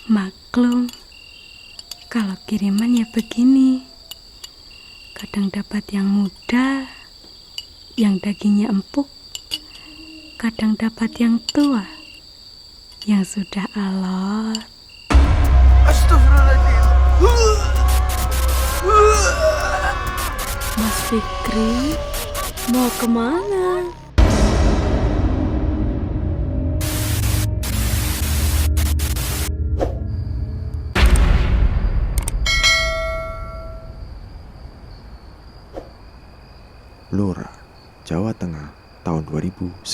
Maklum, kalau kiriman ya begini. Kadang dapat yang muda, yang dagingnya empuk. Kadang dapat yang tua, yang sudah alot. Astagfirullahaladzim. Mas Fikri, mau kemana? Blora, Jawa Tengah, tahun 2019.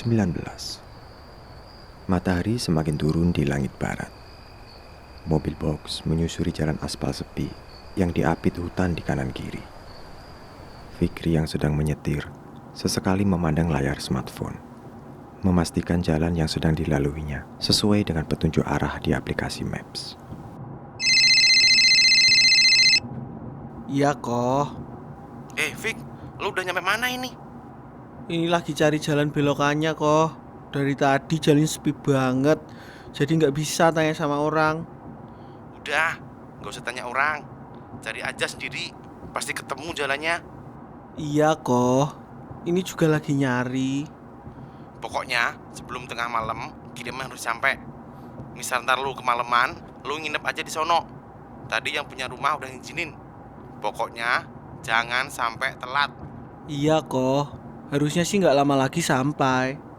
Matahari semakin turun di langit barat. Mobil box menyusuri jalan aspal sepi yang diapit hutan di kanan kiri. Fikri yang sedang menyetir sesekali memandang layar smartphone, memastikan jalan yang sedang dilaluinya sesuai dengan petunjuk arah di aplikasi Maps. Iya kok. Fik, lu udah nyampe mana ini? Ini lagi cari jalan belokannya kok. Dari tadi jalan sepi banget. Jadi gak bisa tanya sama orang. Udah, gak usah tanya orang. Cari aja sendiri, pasti ketemu jalannya. Iya kok. Ini juga lagi nyari. Pokoknya sebelum tengah malam kiriman harus sampai. Misal ntar lu kemalaman, lu nginep aja di sono. Tadi yang punya rumah udah ngizinin. Pokoknya jangan sampai telat. Iya kok. Harusnya sih gak lama lagi sampai.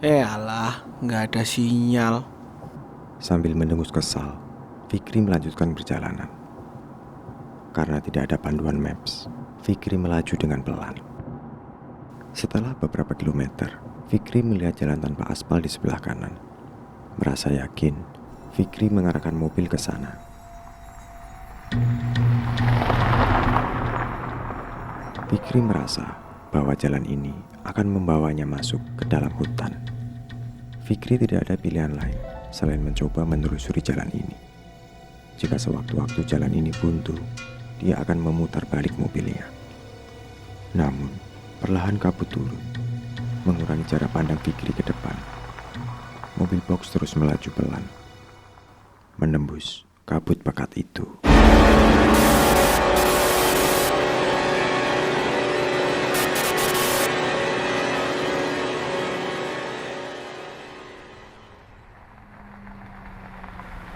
Alah, gak ada sinyal. Sambil mendengus kesal, Fikri melanjutkan perjalanan. Karena tidak ada panduan Maps, Fikri melaju dengan pelan. Setelah beberapa kilometer, Fikri melihat jalan tanpa aspal di sebelah kanan. Merasa yakin, Fikri mengarahkan mobil ke sana. Fikri merasa bahwa jalan ini akan membawanya masuk ke dalam hutan. Fikri tidak ada pilihan lain selain mencoba menelusuri jalan ini. Jika sewaktu-waktu jalan ini buntu, dia akan memutar balik mobilnya. Namun, perlahan kabut turun, mengurangi jarak pandang Fikri ke depan. Mobil box terus melaju pelan, menembus kabut pekat itu.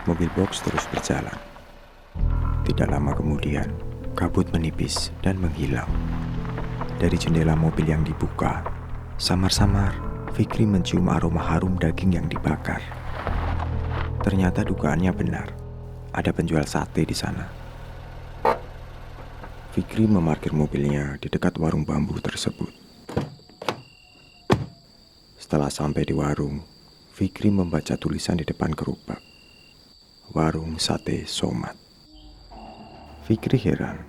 Mobil box terus berjalan. Tidak lama kemudian, kabut menipis dan menghilang. Dari jendela mobil yang dibuka, samar-samar Fikri mencium aroma harum daging yang dibakar. Ternyata dugaannya benar, ada penjual sate di sana. Fikri memarkir mobilnya di dekat warung bambu tersebut. Setelah sampai di warung, Fikri membaca tulisan di depan gerobak. Warung Sate Somat. Fikri heran,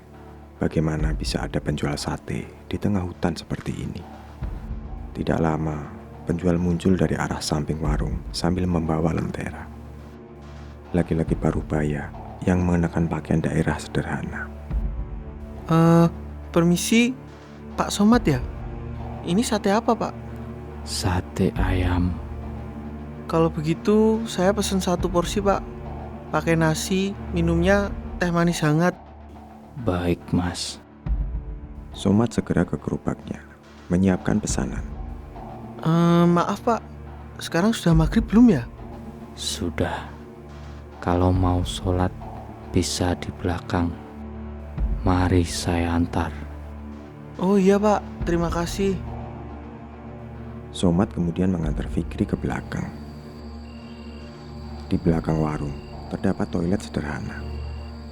bagaimana bisa ada penjual sate di tengah hutan seperti ini. Tidak lama, penjual muncul dari arah samping warung sambil membawa lentera. Laki-laki parubaya yang mengenakan pakaian daerah sederhana. Permisi, Pak Somad ya? Ini sate apa, Pak? Sate ayam. Kalau begitu, saya pesen 1 porsi, Pak. Pakai nasi, minumnya teh manis hangat. Baik, Mas. Somat segera ke gerobaknya, menyiapkan pesanan. Maaf, Pak. Sekarang sudah maghrib belum ya? Sudah. Kalau mau sholat, bisa di belakang. Mari saya antar. Oh iya, Pak. Terima kasih. Somat kemudian mengantar Fikri ke belakang. Di belakang warung, terdapat toilet sederhana.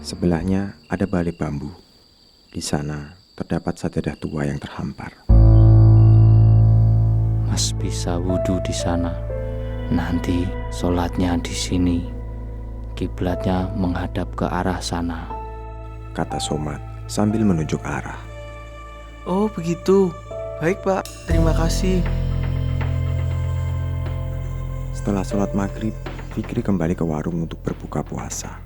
Sebelahnya ada balai bambu. Di sana terdapat sajadah tua yang terhampar. Mas bisa wudhu di sana. Nanti sholatnya di sini. Kiblatnya menghadap ke arah sana, Kata Somat sambil menunjuk arah. Oh begitu. Baik, Pak. Terima kasih. Setelah sholat maghrib, Fikri kembali ke warung untuk berbuka puasa.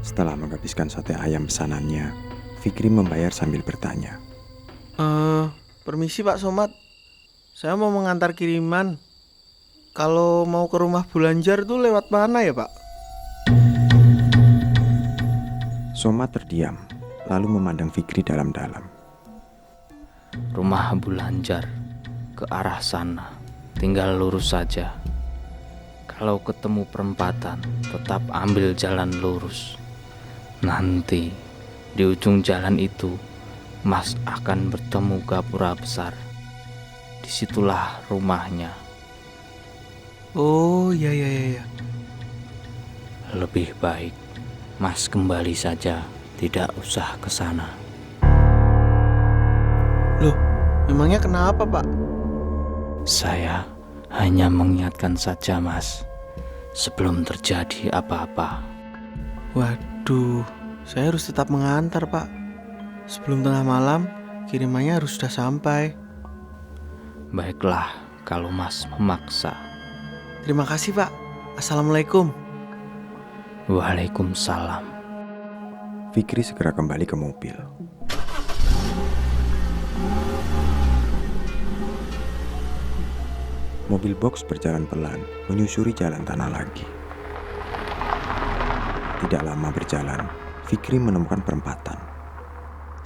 Setelah menghabiskan sate ayam pesanannya, Fikri membayar sambil bertanya. Permisi Pak Somad. Saya mau mengantar kiriman. kalau mau ke rumah Bulanjar tuh lewat mana ya, Pak? Soma terdiam, lalu memandang Fikri dalam-dalam. Rumah Bulanjar ke arah sana, tinggal lurus saja. Kalau ketemu perempatan, tetap ambil jalan lurus. Nanti di ujung jalan itu, Mas akan bertemu gapura besar. Disitulah rumahnya. Oh, iya. Lebih baik Mas kembali saja, tidak usah ke sana. Loh, memangnya kenapa, Pak? Saya hanya mengingatkan saja, Mas, sebelum terjadi apa-apa. Waduh, saya harus tetap mengantar, Pak. Sebelum tengah malam, kirimannya harus sudah sampai. Baiklah kalau Mas memaksa. Terima kasih, Pak. Assalamualaikum. Waalaikumsalam. Fikri segera kembali ke mobil. Mobil box berjalan pelan menyusuri jalan tanah lagi. Tidak lama berjalan, Fikri menemukan perempatan.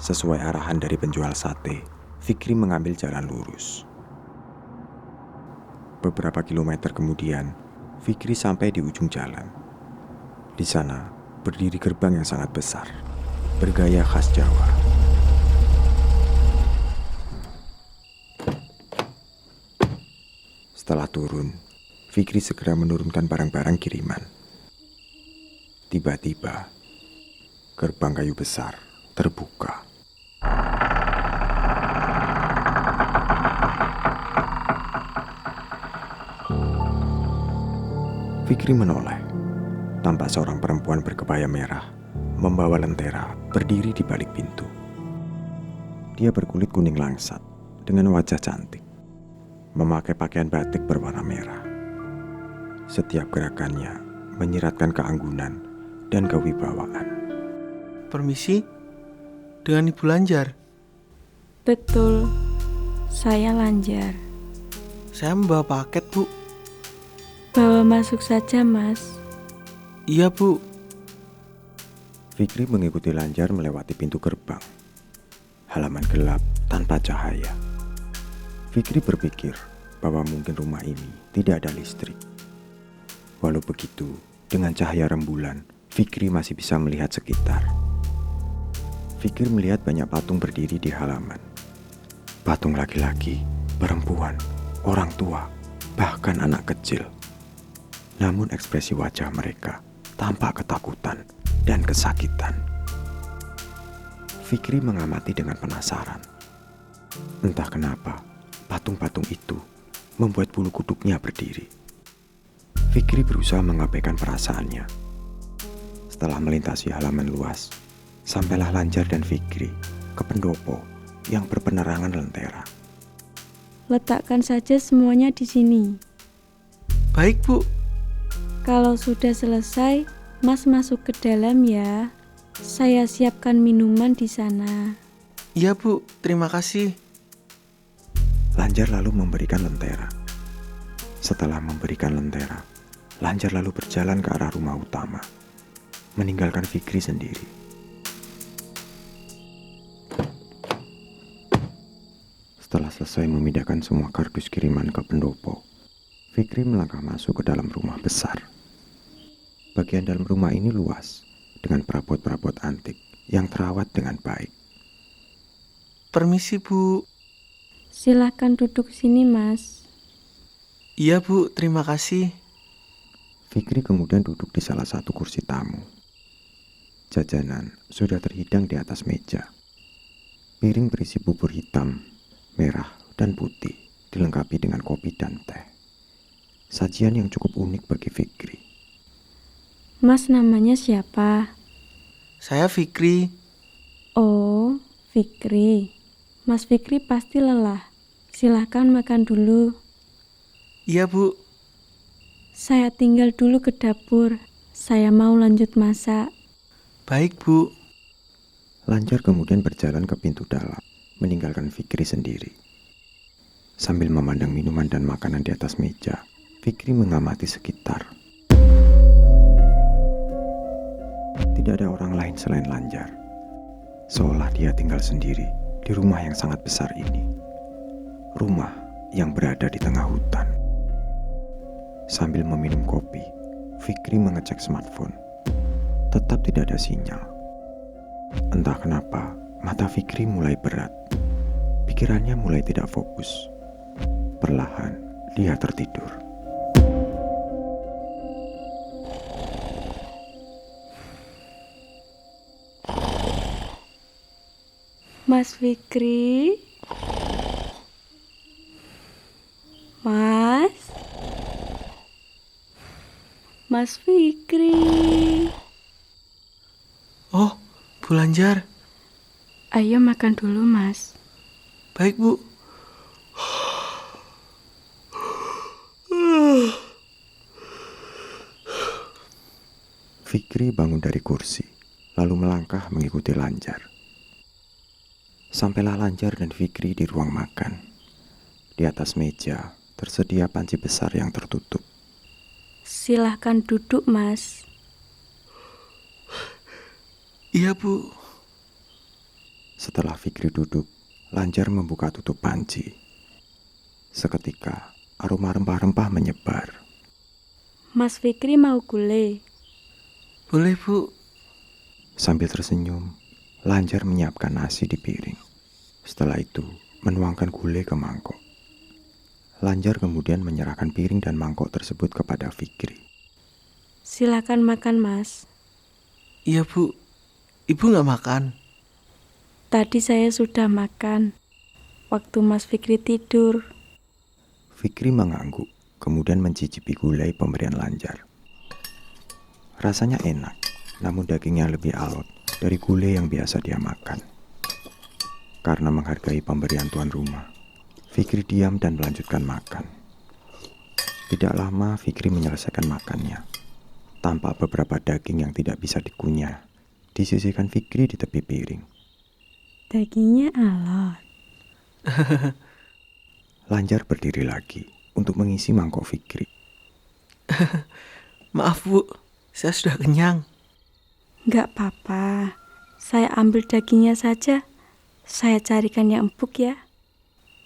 Sesuai arahan dari penjual sate, Fikri mengambil jalan lurus. Beberapa kilometer kemudian, Fikri sampai di ujung jalan. Di sana berdiri gerbang yang sangat besar, bergaya khas Jawa. Setelah turun, Fikri segera menurunkan barang-barang kiriman. Tiba-tiba, gerbang kayu besar terbuka. Fikri menoleh. Tampak seorang perempuan berkebaya merah, membawa lentera, berdiri di balik pintu. Dia berkulit kuning langsat, dengan wajah cantik, memakai pakaian batik berwarna merah. Setiap gerakannya menyiratkan keanggunan dan kewibawaan. Permisi, dengan Ibu Lanjar. Betul, saya Lanjar. Saya membawa paket, Bu. Bawa masuk saja, Mas. Iya, Bu. Fikri mengikuti Lanjar melewati pintu gerbang. Halaman gelap tanpa cahaya. Fikri berpikir bahwa mungkin rumah ini tidak ada listrik. Walau begitu, dengan cahaya rembulan, Fikri masih bisa melihat sekitar. Fikri melihat banyak patung berdiri di halaman. Patung laki-laki, perempuan, orang tua, bahkan anak kecil. Namun ekspresi wajah mereka tampak ketakutan dan kesakitan. Fikri mengamati dengan penasaran. Entah kenapa, patung-patung itu membuat bulu kuduknya berdiri. Fikri berusaha mengabaikan perasaannya. Setelah melintasi halaman luas, sampailah Lanjar dan Fikri ke pendopo yang berpenerangan lentera. Letakkan saja semuanya di sini. Baik, Bu. Kalau sudah selesai, Mas masuk ke dalam ya. Saya siapkan minuman di sana. Iya, Bu. Terima kasih. Lanjar lalu memberikan lentera. Setelah memberikan lentera, Lanjar lalu berjalan ke arah rumah utama, meninggalkan Fikri sendiri. Setelah selesai memindahkan semua kardus kiriman ke pendopo, Fikri melangkah masuk ke dalam rumah besar. Bagian dalam rumah ini luas, dengan perabot-perabot antik yang terawat dengan baik. Permisi, Bu. Silahkan duduk sini, Mas. Iya, Bu. Terima kasih. Fikri kemudian duduk di salah satu kursi tamu. Jajanan sudah terhidang di atas meja. Piring berisi bubur hitam, merah, dan putih, dilengkapi dengan kopi dan teh. Sajian yang cukup unik bagi Fikri. Mas namanya siapa? Saya Fikri. Oh, Fikri. Mas Fikri pasti lelah. Silahkan makan dulu. Iya, Bu. Saya tinggal dulu ke dapur. Saya mau lanjut masak. Baik, Bu. Lanjar kemudian berjalan ke pintu dalam, meninggalkan Fikri sendiri. Sambil memandang minuman dan makanan di atas meja, Fikri mengamati sekitar. Tidak ada orang lain selain Lanjar. Seolah dia tinggal sendiri di rumah yang sangat besar ini. Rumah yang berada di tengah hutan. Sambil meminum kopi, Fikri mengecek smartphone. Tetap tidak ada sinyal. Entah kenapa, mata Fikri mulai berat. Pikirannya mulai tidak fokus. Perlahan, dia tertidur. Mas Fikri? Mas Fikri. Oh, Bu Lanjar. Ayo makan dulu, Mas. Baik, Bu. Fikri bangun dari kursi, lalu melangkah mengikuti Lanjar. Sampailah Lanjar dan Fikri di ruang makan. Di atas meja tersedia panci besar yang tertutup. Silahkan duduk, Mas. Iya, Bu. Setelah Fikri duduk, Lanjar membuka tutup panci. Seketika, aroma rempah-rempah menyebar. Mas Fikri mau gulai? Boleh, Bu. Sambil tersenyum, Lanjar menyiapkan nasi di piring. Setelah itu, menuangkan gulai ke mangkok. Lanjar kemudian menyerahkan piring dan mangkok tersebut kepada Fikri. Silahkan makan, Mas. Iya, Bu. Ibu nggak makan? Tadi saya sudah makan, waktu Mas Fikri tidur. Fikri mengangguk, kemudian mencicipi gulai pemberian Lanjar. Rasanya enak, namun dagingnya lebih alot dari gulai yang biasa dia makan. Karena menghargai pemberian tuan rumah, Fikri diam dan melanjutkan makan. Tidak lama Fikri menyelesaikan makannya. Tampak beberapa daging yang tidak bisa dikunyah disisihkan Fikri di tepi piring. Dagingnya alot. Lanjar berdiri lagi untuk mengisi mangkok Fikri. Maaf, Bu. Saya sudah kenyang. Nggak apa-apa. Saya ambil dagingnya saja. Saya carikan yang empuk ya.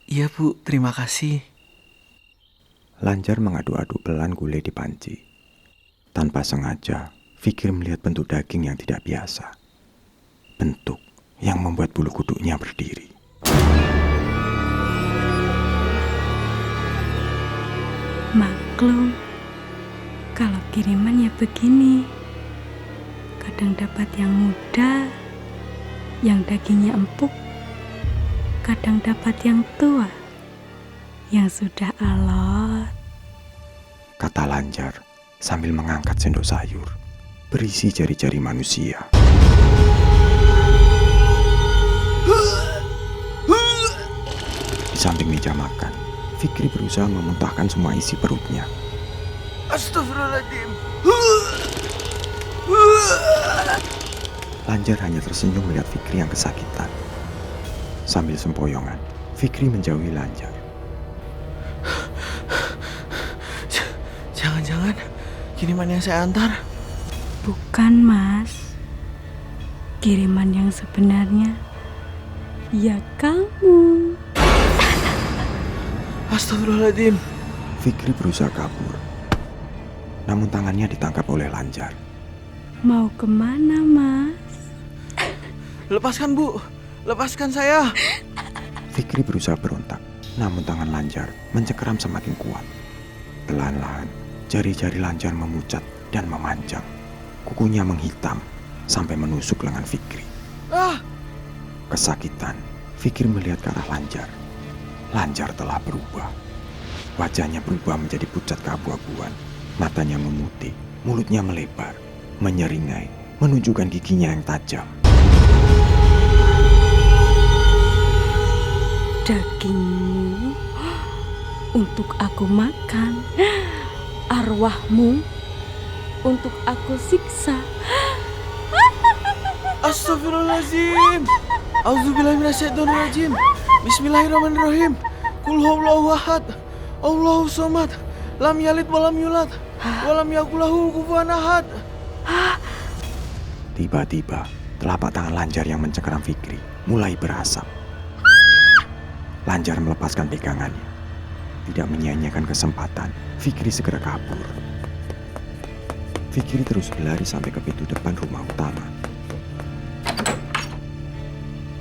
Iya, Bu. Terima kasih. Lanjar mengadu-adu pelan gulai di panci. Tanpa sengaja, Fikri melihat bentuk daging yang tidak biasa. Bentuk yang membuat bulu kuduknya berdiri. Maklum, kalau kiriman ya begini. Kadang dapat yang muda, yang dagingnya empuk. Kadang dapat yang tua, yang sudah alot. Kata Lanjar sambil mengangkat sendok sayur berisi jari-jari manusia. Di samping meja makan, Fikri berusaha memuntahkan semua isi perutnya. Astagfirullahaladzim. Lanjar hanya tersenyum melihat Fikri yang kesakitan. Sambil sempoyongan, Fikri menjauhi Lanjar. Jangan-jangan kiriman yang saya antar. Bukan, Mas. Kiriman yang sebenarnya ya kamu. Astagfirullahaladzim. Fikri berusaha kabur. Namun tangannya ditangkap oleh Lanjar. Mau kemana, Mas? Lepaskan, Bu. Lepaskan saya. Fikri berusaha berontak, namun tangan Lanjar mencengkeram semakin kuat. Perlahan-lahan, jari-jari Lanjar memucat dan memanjang. Kukunya menghitam sampai menusuk lengan Fikri. Kesakitan, Fikri melihat ke arah Lanjar. Lanjar telah berubah. Wajahnya berubah menjadi pucat keabu-abuan. Matanya memutih, mulutnya melebar, menyeringai, menunjukkan giginya yang tajam. Dagingmu untuk aku makan, arwahmu untuk aku siksa. Astagfirullahaladzim. Auzubillahiminasyaitonirrajim. Bismillahirrahmanirrahim. Qul huwallahu ahad. Allahu somad. Lam yalid walam yulad. Walam yakulahu kufuwan ahad. Tiba-tiba, telapak tangan Lanjar yang mencengkeram Fikri mulai berasap. Lanjar melepaskan pegangannya. Tidak menyia-nyiakan kesempatan, Fikri segera kabur. Fikri terus berlari sampai ke pintu depan rumah utama.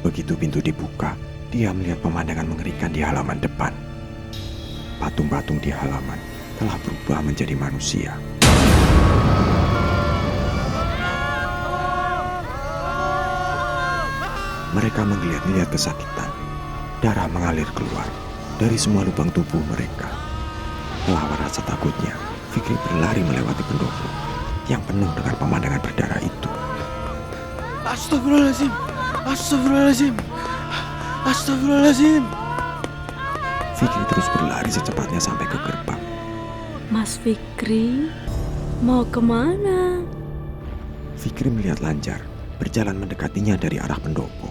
Begitu pintu dibuka, dia melihat pemandangan mengerikan di halaman depan. Patung-patung di halaman telah berubah menjadi manusia. Mereka menggeliat-geliat kesakitan. Darah mengalir keluar dari semua lubang tubuh mereka. Melawan rasa takutnya, Fikri berlari melewati pendopo yang penuh dengan pemandangan berdarah itu. Astagfirullahaladzim. Astagfirullahaladzim. Astagfirullahaladzim. Fikri terus berlari secepatnya sampai ke gerbang. Mas Fikri, mau kemana? Fikri melihat Lanjar berjalan mendekatinya dari arah pendopo.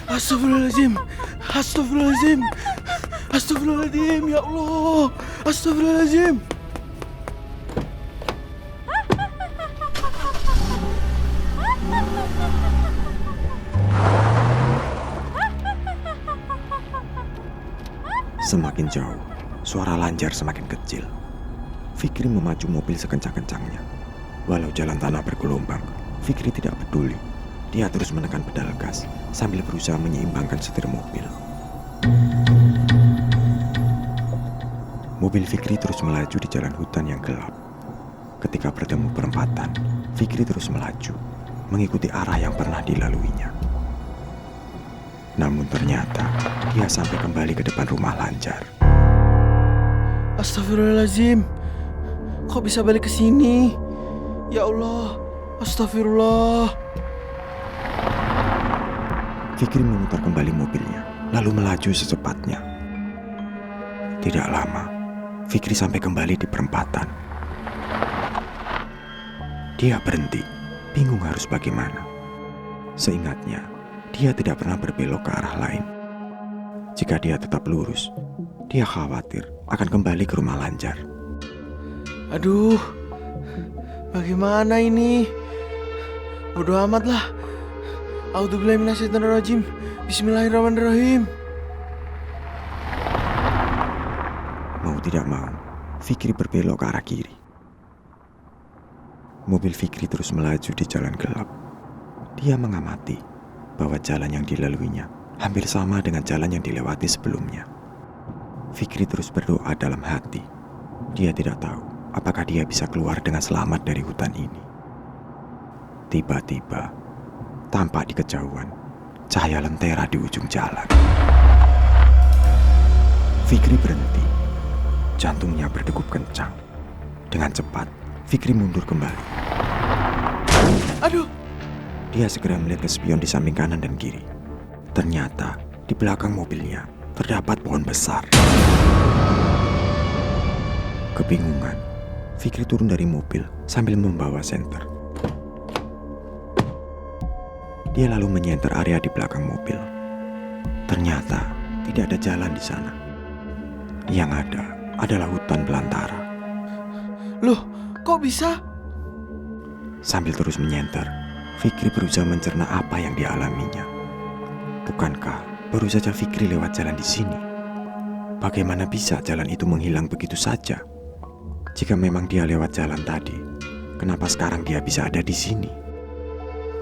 Astagfirullahaladzim. Astagfirullahaladzim. Astagfirullahaladzim. Ya Allah. Astagfirullahaladzim. Semakin jauh, suara Lanjar semakin kecil. Fikri memacu mobil sekencang-kencangnya. Walau jalan tanah bergelombang, Fikri tidak peduli. Dia terus menekan pedal gas sambil berusaha menyeimbangkan setir mobil. Mobil Fikri terus melaju di jalan hutan yang gelap. Ketika bertemu perempatan, Fikri terus melaju, mengikuti arah yang pernah dilaluinya. Namun ternyata, dia sampai kembali ke depan rumah Lanjar. Astagfirullahaladzim. Kok bisa balik ke sini? Ya Allah. Astagfirullah. Fikri memutar kembali mobilnya, lalu melaju secepatnya. Tidak lama, Fikri sampai kembali di perempatan. Dia berhenti, bingung harus bagaimana. Seingatnya, dia tidak pernah berbelok ke arah lain. Jika dia tetap lurus, dia khawatir akan kembali ke rumah Lanjar. Aduh. Bagaimana ini? Bodoh amat lah. A'udzubillahi minasyaitonirrajim. Bismillahirrahmanirrahim. Mau tidak mau, Fikri berbelok ke arah kiri. Mobil Fikri terus melaju di jalan gelap. Dia mengamati bahwa jalan yang dilaluinya hampir sama dengan jalan yang dilewati sebelumnya. Fikri terus berdoa dalam hati. Dia tidak tahu apakah dia bisa keluar dengan selamat dari hutan ini. Tiba-tiba, tampak di kejauhan cahaya lentera di ujung jalan. Fikri berhenti. Jantungnya berdegup kencang. Dengan cepat, Fikri mundur kembali. Aduh. Dia segera melihat ke spion di samping kanan dan kiri. Ternyata, di belakang mobilnya terdapat pohon besar. Kebingungan, Fikri turun dari mobil sambil membawa senter. Dia lalu menyenter area di belakang mobil. Ternyata tidak ada jalan di sana. Yang ada adalah hutan belantara. Loh, kok bisa? Sambil terus menyenter, Fikri berusaha mencerna apa yang dialaminya. Bukankah baru saja Fikri lewat jalan di sini? Bagaimana bisa jalan itu menghilang begitu saja? Jika memang dia lewat jalan tadi, kenapa sekarang dia bisa ada di sini?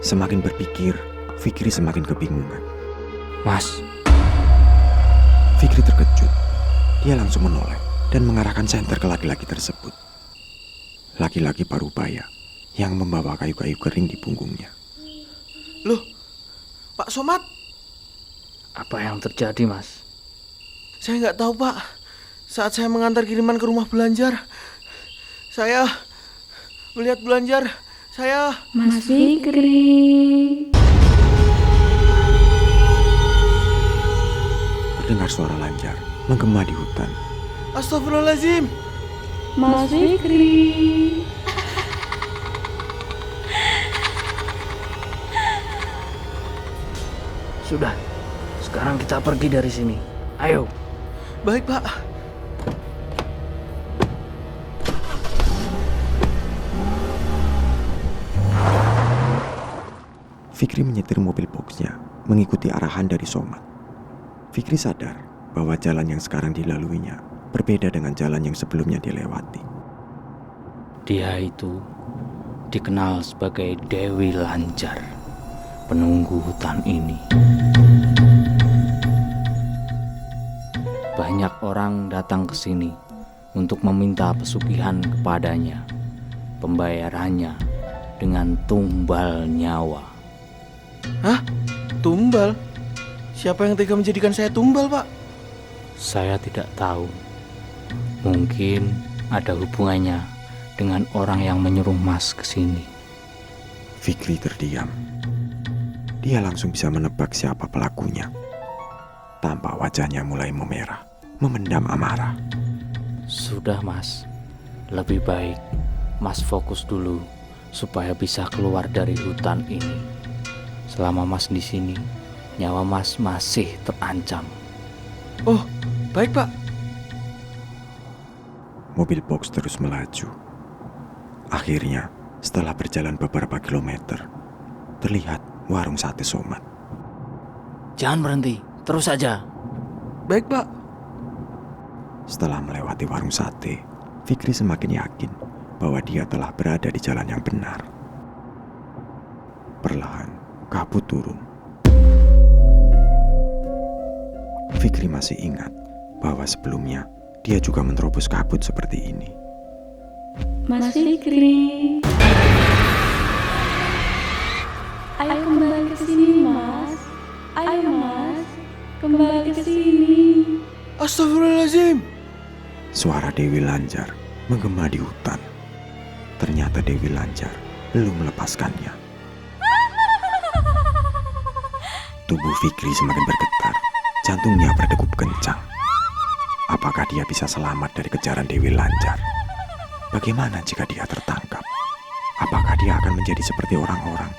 Semakin berpikir, Fikri semakin kebingungan. Mas, Fikri terkejut. Dia langsung menoleh dan mengarahkan senter ke laki-laki tersebut. Laki-laki parubaya yang membawa kayu-kayu kering di punggungnya. Loh, Pak Somad? apa yang terjadi, Mas? Saya nggak tahu, Pak. Saat saya mengantar kiriman ke rumah Belanjar, saya melihat Belanjar. Saya... Mas Fikri. Terdengar suara Lanjar menggema di hutan. Astagfirullahaladzim. Mas Fikri. Sudah, sekarang kita pergi dari sini. Ayo. Baik, Pak. Fikri menyetir mobil boxnya mengikuti arahan dari Somad. Fikri sadar bahwa jalan yang sekarang dilaluinya berbeda dengan jalan yang sebelumnya dilewati. Dia itu dikenal sebagai Dewi Lanjar, penunggu hutan ini. Banyak orang datang ke sini untuk meminta pesugihan kepadanya. Pembayarannya dengan tumbal nyawa. Hah? Tumbal? Siapa yang tega menjadikan saya tumbal, Pak? Saya tidak tahu. Mungkin ada hubungannya dengan orang yang menyuruh Mas ke sini. Fikri terdiam. Dia langsung bisa menebak siapa pelakunya. Tampak wajahnya mulai memerah, memendam amarah. Sudah Mas, lebih baik Mas fokus dulu supaya bisa keluar dari hutan ini. Selama Mas di sini, nyawa Mas masih terancam. Oh, baik, Pak. Mobil box terus melaju. Akhirnya, setelah berjalan beberapa kilometer, terlihat warung sate Somad. Jangan berhenti, terus saja. Baik, Pak. Setelah melewati warung sate, Fikri semakin yakin bahwa dia telah berada di jalan yang benar. Perlahan, kabut turun. Fikri masih ingat bahwa sebelumnya dia juga menerobos kabut seperti ini. Mas Fikri, ayo kembali ke sini, Mas. Ayo, Mas, kembali ke sini. Astagfirullahaladzim. Suara Dewi Lanjar menggema di hutan. Ternyata Dewi Lanjar belum melepaskannya. Tubuh Fikri semakin bergetar, jantungnya berdegup kencang. Apakah dia bisa selamat dari kejaran Dewi Lanjar? Bagaimana jika dia tertangkap? Apakah dia akan menjadi seperti orang-orang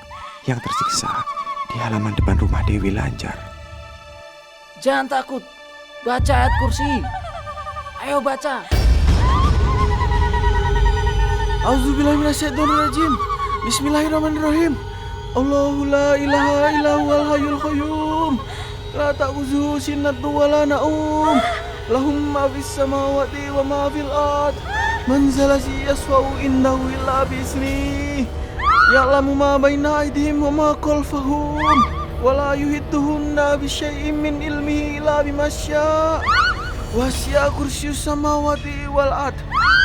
yang tersiksa di halaman depan rumah Dewi Lanjar? Jangan takut, baca ayat kursi. Ayo baca. Auzubillahiminasyaitonirrajim. Bismillahirrahmanirrahim. Allahu la ilaha illa huwal hayyul qayyum. La ta'khuzuhu sinatun wa la na'um. Lahum ma fis samawati wa ma fil ard. Man zalazi yasfa'u indahu illa bi'izni. Ya'lamu ma baina aydihim wa ma khalfahum. Wa la yuhituhunna bi syai'in min ilmihi illa bima syaa'. Wasi'a kursiyyus samawati wal ard.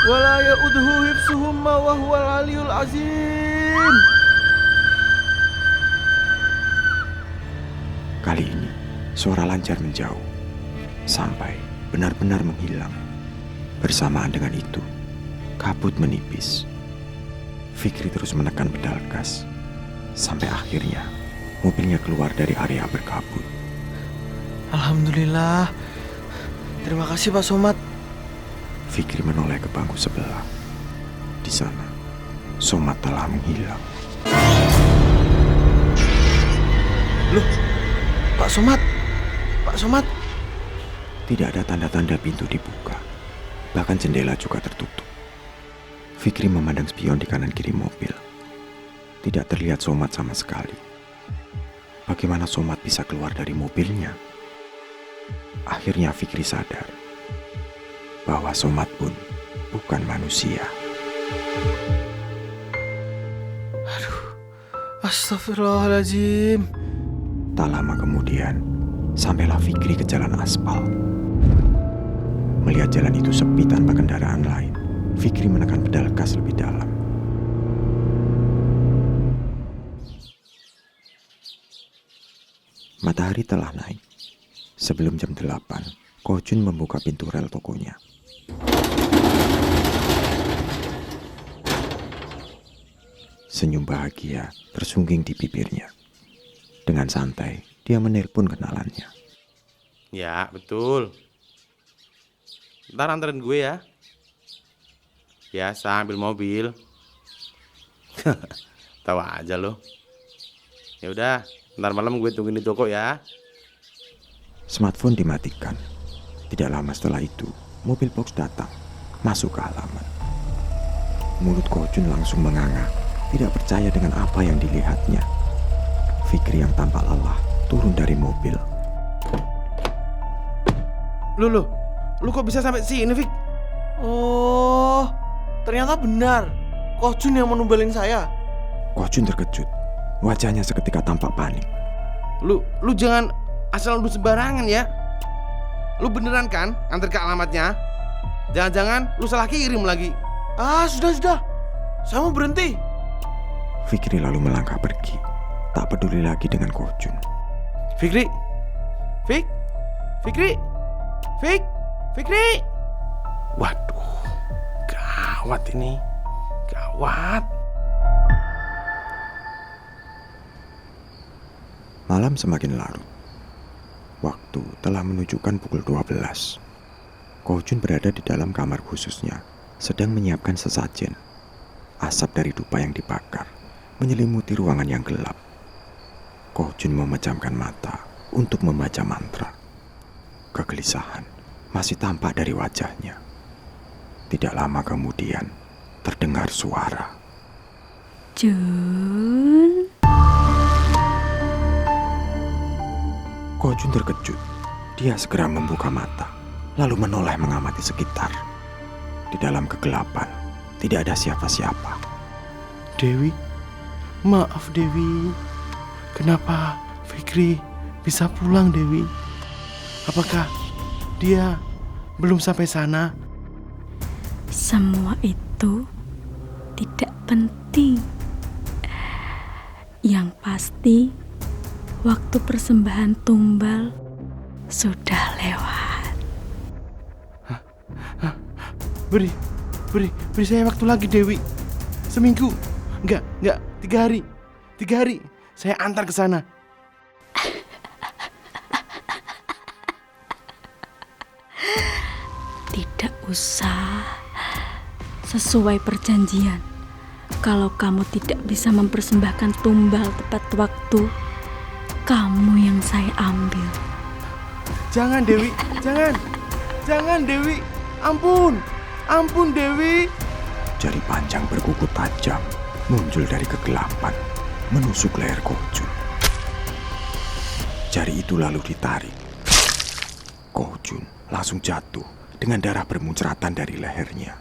Wa la ya'uduhu hifzuhuma wa huwal 'aliyyul 'azim. Kali ini, suara Lanjar menjauh, sampai benar-benar menghilang. Bersamaan dengan itu, kabut menipis. Fikri terus menekan pedal gas, sampai akhirnya mobilnya keluar dari area berkabut. Alhamdulillah. Terima kasih, Pak Somad. Fikri menoleh ke bangku sebelah. Di sana, Somad telah menghilang. Loh, Pak Somad. Pak Somad. Tidak ada tanda-tanda pintu dibuka. Bahkan jendela juga tertutup. Fikri memandang spion di kanan kiri mobil. Tidak terlihat Somad sama sekali. Bagaimana Somad bisa keluar dari mobilnya? Akhirnya Fikri sadar bahwa Somad pun bukan manusia. Astagfirullahaladzim. Tak lama kemudian, sampailah Fikri ke jalan aspal. Melihat jalan itu sepi tanpa kendaraan lain, Fikri menekan pedal gas lebih dalam. Matahari telah naik. Sebelum jam 8, Ko Jun membuka pintu rel tokonya. Senyum bahagia tersungging di bibirnya. Dengan santai, dia menelpon kenalannya. Ya, betul. Ntar anterin gue ya. Biasa ambil mobil. Tawa aja lo. Ya udah, ntar malam gue tungguin di toko ya. Smartphone dimatikan. Tidak lama setelah itu, mobil box datang, masuk ke halaman. Mulut Ko Jun langsung menganga, tidak percaya dengan apa yang dilihatnya. Fikri yang tampak lelah turun dari mobil. Lu kok bisa sampai sini, Fik? Oh, ternyata benar. Koh Jun yang menumbalin saya. Koh Jun terkejut. Wajahnya seketika tampak panik. Lu jangan asal lu sembarangan ya. Lu beneran kan antar ke alamatnya? Jangan-jangan lu salah kirim lagi. Ah, sudah. Saya mau berhenti. Fikri lalu melangkah pergi, tak peduli lagi dengan Koh Jun. Fikri. Waduh, gawat ini. Gawat. Malam semakin larut. Waktu telah menunjukkan pukul 12. Koh Jun berada di dalam kamar khususnya, sedang menyiapkan sesajen. Asap dari dupa yang dibakar menyelimuti ruangan yang gelap. Koh Jun memejamkan mata untuk membaca mantra. Kegelisahan masih tampak dari wajahnya. Tidak lama kemudian terdengar suara. Jun. Koh Jun terkejut. Dia segera membuka mata, lalu menoleh mengamati sekitar. Di dalam kegelapan, tidak ada siapa-siapa. Dewi, maaf Dewi. Kenapa Fikri bisa pulang, Dewi? Apakah dia belum sampai sana? Semua itu tidak penting. Yang pasti, waktu persembahan tumbal sudah lewat. Beri saya waktu lagi, Dewi. Seminggu. Enggak, 3 hari. 3 hari. Saya antar ke sana. Tidak usah. Sesuai perjanjian, kalau kamu tidak bisa mempersembahkan tumbal tepat waktu, kamu yang saya ambil. Jangan, Dewi. Jangan, Dewi. Ampun, Dewi. Jari panjang berkuku tajam muncul dari kegelapan, menusuk leher Koh Jun. Jari itu lalu ditarik. Koh Jun langsung jatuh dengan darah bermuncratan dari lehernya.